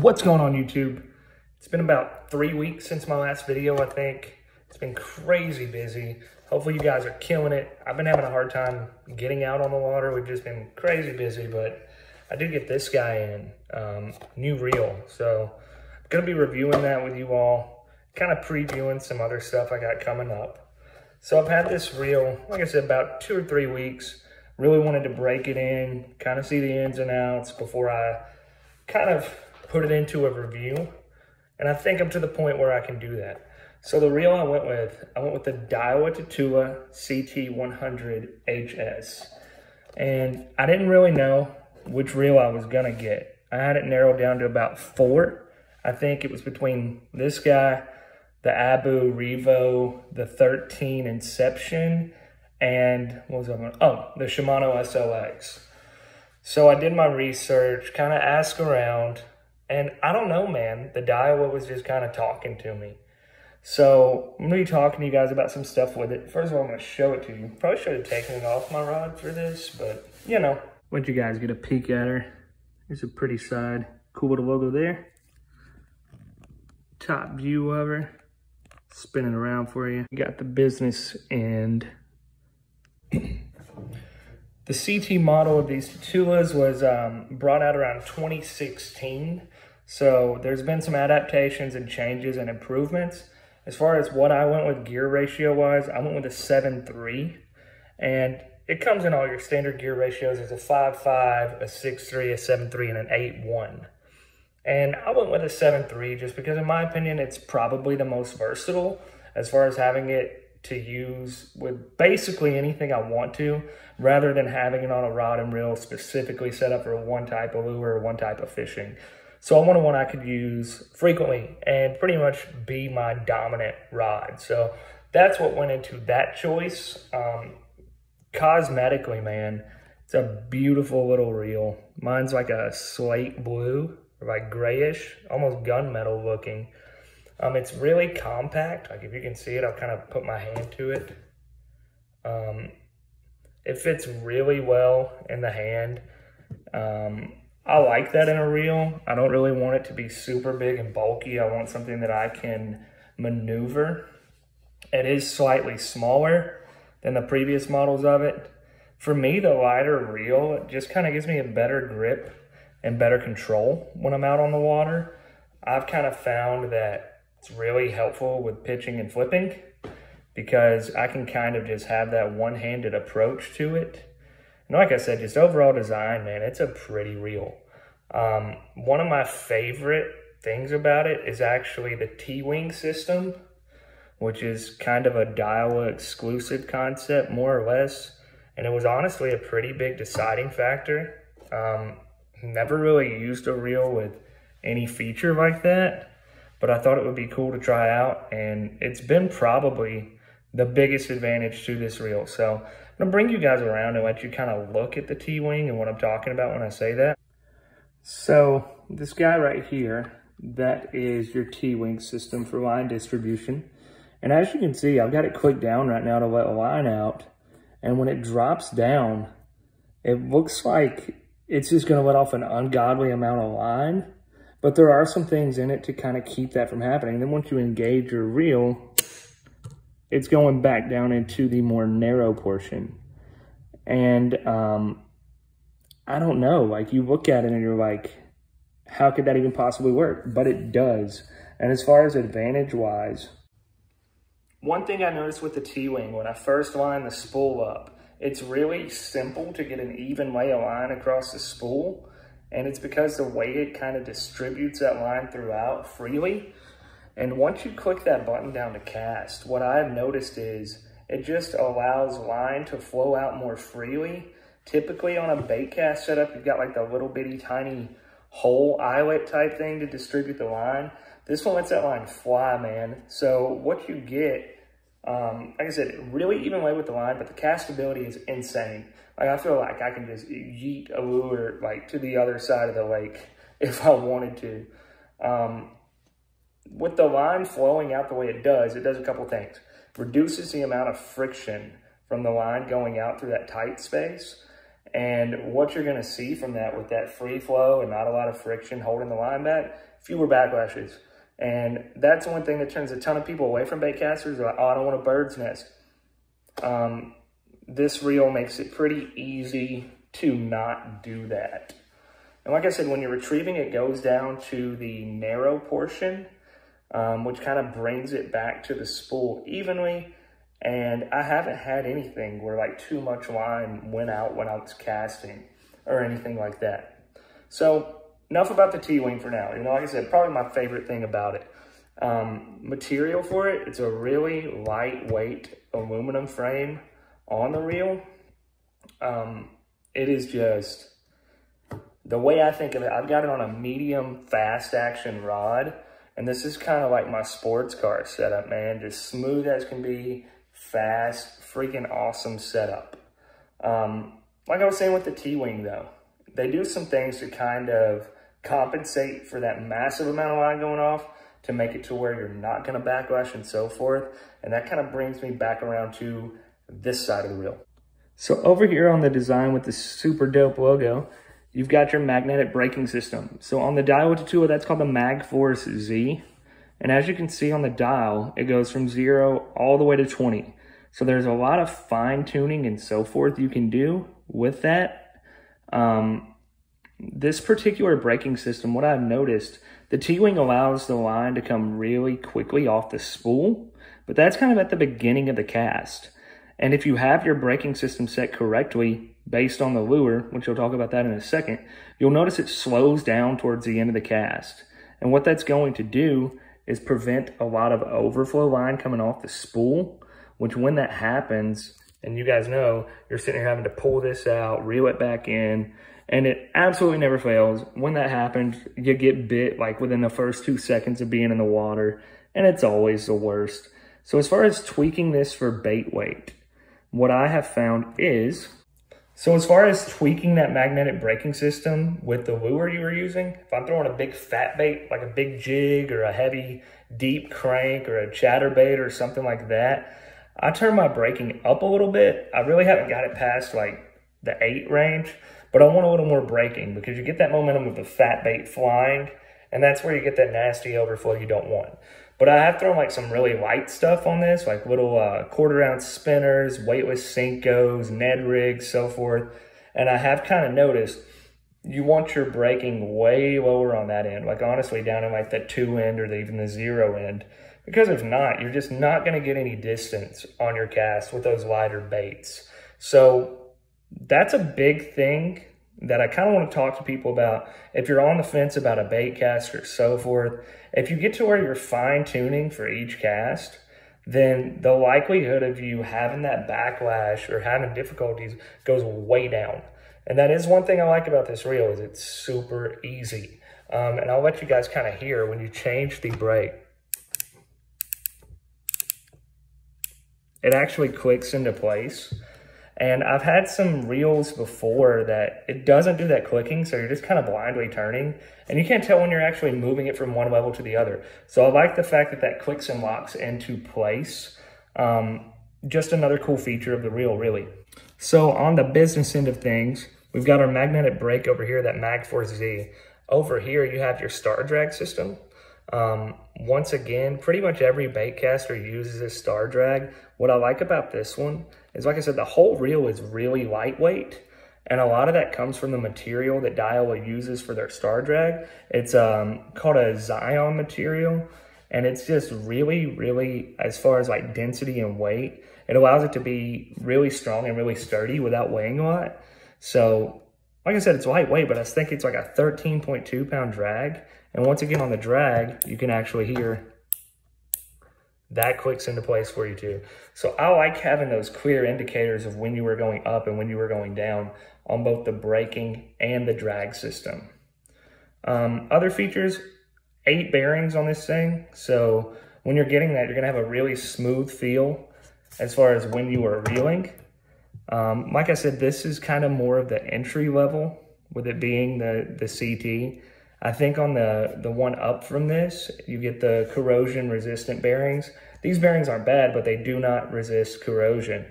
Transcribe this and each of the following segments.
What's going on, YouTube? It's been about 3 weeks since my last video, I think. It's been crazy busy. Hopefully you guys are killing it. I've been having a hard time getting out on the water. We've just been crazy busy, but I did get this guy in, new reel. So I'm gonna be reviewing that with you all, kind of previewing some other stuff I got coming up. So I've had this reel, like I said, about 2 or 3 weeks. Really wanted to break it in, kind of see the ins and outs before I kind of put it into a review. And I think I'm to the point where I can do that. So the reel I went with the Daiwa Tatula CT100HS. And I didn't really know which reel I was gonna get. I had it narrowed down to about 4. I think it was between this guy, the Abu Revo, the 13 Inception, and what was the other one? Oh, the Shimano SLX. So I did my research, kind of asked around, and I don't know, man, the Daiwa was just kind of talking to me. So I'm gonna be talking to you guys about some stuff with it. First of all, I'm gonna show it to you. Probably should have taken it off my rod for this, but you know. Let you guys get a peek at her. There's a pretty side, cool little logo there. Top view of her. Spinning around for you. You got the business end. The CT model of these Tatulas was brought out around 2016. So there's been some adaptations and changes and improvements. As far as what I went with gear ratio wise, I went with a 7.3. And it comes in all your standard gear ratios. There's a 5.5, a 6.3, a 7.3, and an 8.1. And I went with a 7.3 just because in my opinion, it's probably the most versatile as far as having it to use with basically anything I want to, rather than having it on a rod and reel specifically set up for one type of lure or one type of fishing. So I wanted one I could use frequently and pretty much be my dominant rod. So that's what went into that choice. Cosmetically, man, it's a beautiful little reel. Mine's like a slate blue, or like grayish, almost gunmetal looking. It's really compact. Like if you can see it, I'll kind of put my hand to it. It fits really well in the hand. I like that in a reel. I don't really want it to be super big and bulky. I want something that I can maneuver. It is slightly smaller than the previous models of it. For me, the lighter reel, it just kind of gives me a better grip and better control when I'm out on the water. I've kind of found that it's really helpful with pitching and flipping because I can kind of just have that one-handed approach to it. And like I said, just overall design, man, it's a pretty reel. One of my favorite things about it is actually the T-wing system, which is kind of a Daiwa exclusive concept, more or less. And it was honestly a pretty big deciding factor. Never really used a reel with any feature like that, but I thought it would be cool to try out, and it's been probably the biggest advantage to this reel. So I'm gonna bring you guys around and let you kind of look at the T-wing and what I'm talking about when I say that. So this guy right here, that is your T-wing system for line distribution. And as you can see, I've got it clicked down right now to let a line out. And when it drops down, it looks like it's just gonna let off an ungodly amount of line. But there are some things in it to kind of keep that from happening. And then once you engage your reel, it's going back down into the more narrow portion. And I don't know, like you look at it and you're like, how could that even possibly work? But it does. And as far as advantage wise, one thing I noticed with the T-wing when I first lined the spool up, it's really simple to get an even lay of line across the spool. And it's because the way it kind of distributes that line throughout freely. And once you click that button down to cast, what I've noticed is it just allows line to flow out more freely. Typically on a bait cast setup, you've got like the little bitty tiny hole eyelet type thing to distribute the line. This one lets that line fly, man. So what you get, like I said, really even lay with the line, but the castability is insane. Like I feel like I can just yeet a lure like to the other side of the lake if I wanted to. With the line flowing out the way it does a couple things. Reduces the amount of friction from the line going out through that tight space. And what you're going to see from that with that free flow and not a lot of friction holding the line back, fewer backlashes. And that's one thing that turns a ton of people away from bait casters. They're like, oh, I don't want a bird's nest. This reel makes it pretty easy to not do that. And like I said, when you're retrieving, it goes down to the narrow portion, which kind of brings it back to the spool evenly. And I haven't had anything where like too much line went out when I was casting or anything like that. So enough about the T-wing for now. You know, like I said, probably my favorite thing about it. Material for it, it's a really lightweight aluminum frame on the reel. It is just, the way I think of it, I've got it on a medium fast action rod, and this is kind of like my sports car setup, man. Just smooth as can be, fast, freaking awesome setup. Like I was saying with the T-wing though, they do some things to kind of compensate for that massive amount of line going off to make it to where you're not gonna backlash and so forth. And that kind of brings me back around to this side of the reel. So over here on the design with the super dope logo, you've got your magnetic braking system. So on the Daiwa Tatula, that's called the MagForce Z. And as you can see on the dial, it goes from 0 all the way to 20. So there's a lot of fine tuning and so forth you can do with that. This particular braking system, what I've noticed, the T-wing allows the line to come really quickly off the spool, but that's kind of at the beginning of the cast. And if you have your braking system set correctly based on the lure, which we'll talk about that in a second, you'll notice it slows down towards the end of the cast. And what that's going to do is prevent a lot of overflow line coming off the spool, which when that happens, and you guys know, you're sitting here having to pull this out, reel it back in, and it absolutely never fails. When that happens, you get bit like within the first 2 seconds of being in the water, and it's always the worst. So as far as tweaking this for bait weight, what I have found is, so as far as tweaking that magnetic braking system with the lure you were using, if I'm throwing a big fat bait, like a big jig or a heavy deep crank or a chatterbait or something like that, I turn my braking up a little bit. I really haven't got it past like the 8 range, but I want a little more braking because you get that momentum with the fat bait flying, and that's where you get that nasty overflow you don't want. But I have thrown like some really light stuff on this, like little 1/4 ounce spinners, weightless Senkos, Ned rigs, so forth. And I have kind of noticed you want your braking way lower on that end, like honestly down in like the 2 end or even the 0 end. Because if not, you're just not going to get any distance on your cast with those lighter baits. So that's a big thing that I kind of want to talk to people about. If you're on the fence about a bait cast or so forth, if you get to where you're fine tuning for each cast, then the likelihood of you having that backlash or having difficulties goes way down. And that is one thing I like about this reel, is it's super easy. And I'll let you guys kind of hear when you change the brake. It actually clicks into place. And I've had some reels before that it doesn't do that clicking, so you're just kind of blindly turning, and you can't tell when you're actually moving it from one level to the other. So I like the fact that that clicks and locks into place. Just another cool feature of the reel, really. So on the business end of things, we've got our magnetic brake over here, that MagForce Z. Over here, you have your star drag system. Once again, pretty much every bait caster uses this star drag. What I like about this one is, like I said, the whole reel is really lightweight, and a lot of that comes from the material that Daiwa uses for their star drag. It's called a Zion material, and it's just really, as far as like density and weight, it allows it to be really strong and really sturdy without weighing a lot. So like I said, it's lightweight, but I think it's like a 13.2 pound drag. And once again, on the drag, you can actually hear that clicks into place for you too. So I like having those clear indicators of when you were going up and when you were going down on both the braking and the drag system. Other features, 8 bearings on this thing. So when you're getting that, you're gonna have a really smooth feel as far as when you are reeling. Like I said, this is kind of more of the entry level with it being the CT. I think on the one up from this, you get the corrosion resistant bearings. These bearings aren't bad, but they do not resist corrosion.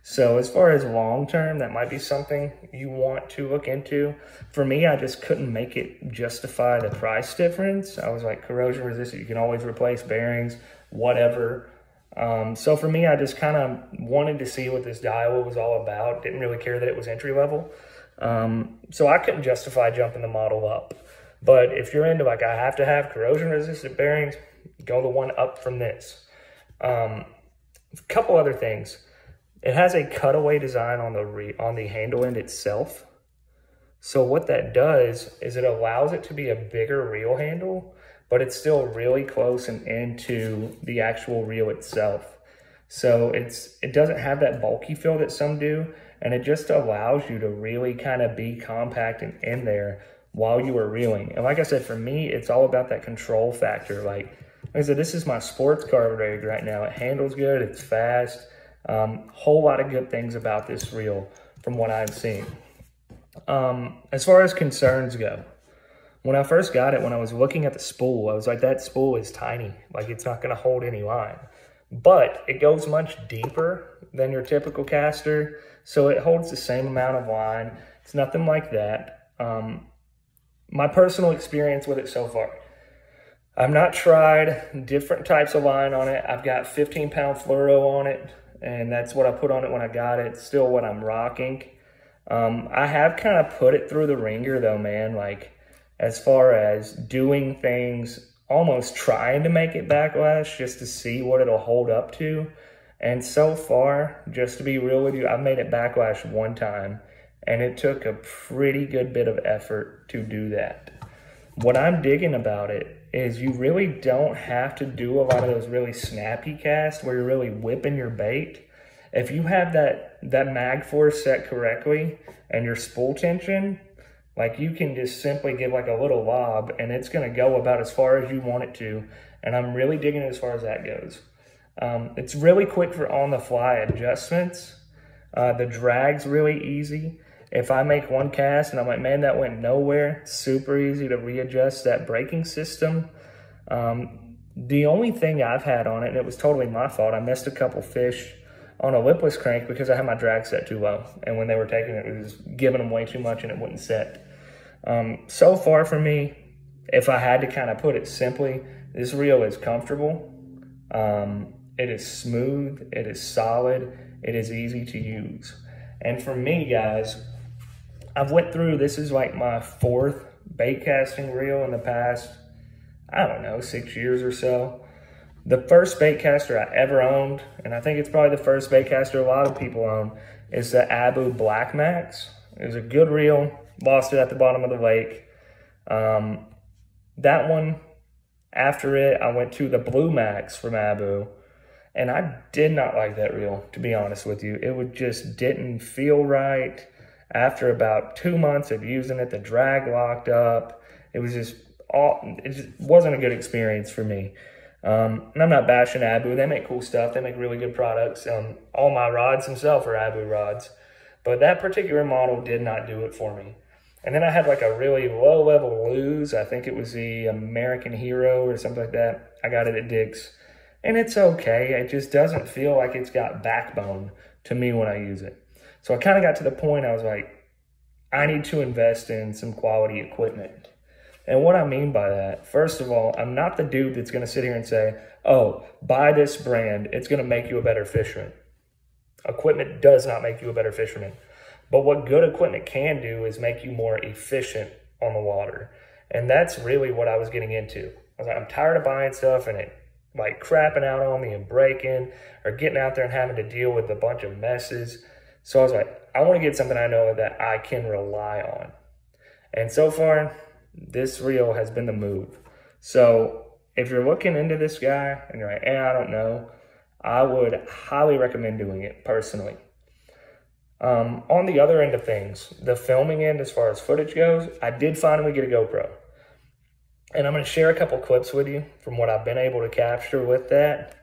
So as far as long-term, that might be something you want to look into. For me, I just couldn't make it justify the price difference. I was like, corrosion resistant, you can always replace bearings, whatever. So for me, I just kind of wanted to see what this Daiwa was all about. Didn't really care that it was entry level. So I couldn't justify jumping the model up. But if you're into like, I have to have corrosion resistant bearings, go the one up from this. A couple other things. It has a cutaway design on the handle end itself. So what that does is it allows it to be a bigger reel handle, but it's still really close and into the actual reel itself. So it doesn't have that bulky feel that some do, and it just allows you to really kind of be compact and in there while you are reeling. And like I said, for me, it's all about that control factor. Like I said, this is my sports car rig right now. It handles good, it's fast. Whole lot of good things about this reel from what I've seen. As far as concerns go, when I first got it, when I was looking at the spool, I was like, that spool is tiny. Like it's not going to hold any line. But it goes much deeper than your typical caster, so it holds the same amount of line. It's nothing like that. My personal experience with it so far, I've not tried different types of line on it. I've got 15-pound fluoro on it, and that's what I put on it when I got it. It's still what I'm rocking. I have kind of put it through the ringer though, man, like as far as doing things, almost trying to make it backlash just to see what it'll hold up to. And so far, just to be real with you, I've made it backlash one time, and it took a pretty good bit of effort to do that. What I'm digging about it is you really don't have to do a lot of those really snappy casts where you're really whipping your bait. If you have that mag force set correctly and your spool tension, like you can just simply give like a little lob and it's gonna go about as far as you want it to. And I'm really digging it as far as that goes. It's really quick for on-the-fly adjustments. The drag's really easy. If I make one cast and I'm like, man, that went nowhere, super easy to readjust that braking system. The only thing I've had on it, and it was totally my fault, I missed a couple fish on a lipless crank because I had my drag set too low. And when they were taking it, it was giving them way too much and it wouldn't set. So far for me, if I had to kind of put it simply, this reel is comfortable. It is smooth, it is solid, it is easy to use. And for me, guys, I've went through, this is like my 4th bait casting reel in the past, I don't know, 6 years or so. The first bait caster I ever owned, and I think it's probably the first bait caster a lot of people own, is the Abu Black Max. It was a good reel, lost it at the bottom of the lake. That one, after it, I went to the Blue Max from Abu, and I did not like that reel, to be honest with you. It just didn't feel right. After about 2 months of using it, the drag locked up. It just wasn't a good experience for me. And I'm not bashing Abu. They make cool stuff. They make really good products. All my rods themselves are Abu rods. But that particular model did not do it for me. And then I had like a really low-level lose. I think it was the American Hero or something like that. I got it at Dick's. And it's okay. It just doesn't feel like it's got backbone to me when I use it. So I kind of got to the point I was like, I need to invest in some quality equipment. And what I mean by that, first of all, I'm not the dude that's going to sit here and say, oh, buy this brand, it's going to make you a better fisherman. Equipment does not make you a better fisherman. But what good equipment can do is make you more efficient on the water. And that's really what I was getting into. I was like, I'm tired of buying stuff and it like crapping out on me and breaking or getting out there and having to deal with a bunch of messes. So I was like, I want to get something I know that I can rely on. And so far, this reel has been the move. So if you're looking into this guy and you're like, I don't know, I would highly recommend doing it personally. On the other end of things, the filming end as far as footage goes, I did finally get a GoPro. And I'm going to share a couple clips with you from what I've been able to capture with that.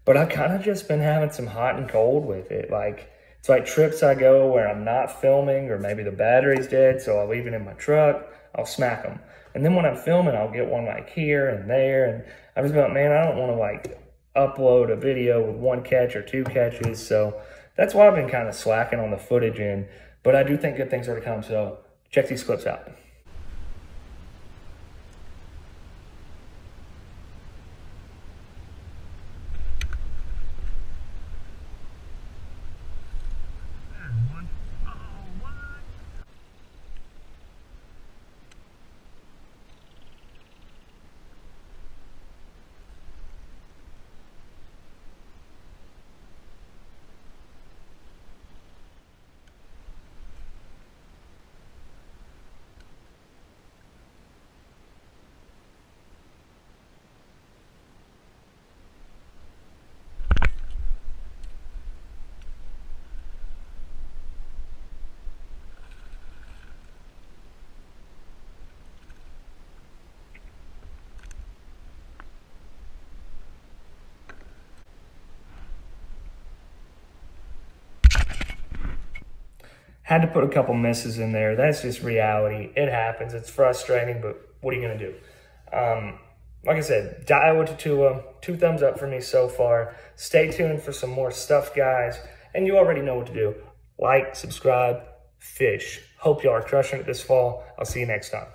But I've kind of just been having some hot and cold with it. Like, it's like trips I go where I'm not filming or maybe the battery's dead, so I'll leave it in my truck, I'll smack them. And then when I'm filming, I'll get one like here and there. And I was like, man, I don't want to like upload a video with 1 catch or 2 catches. So that's why I've been kind of slacking on the footage in, but I do think good things are to come, so check these clips out. Had to put a couple misses in there. That's just reality. It happens. It's frustrating, but what are you going to do? Like I said, Daiwa Tatula, 2 thumbs up for me so far. Stay tuned for some more stuff, guys. And you already know what to do. Like, subscribe, fish. Hope y'all are crushing it this fall. I'll see you next time.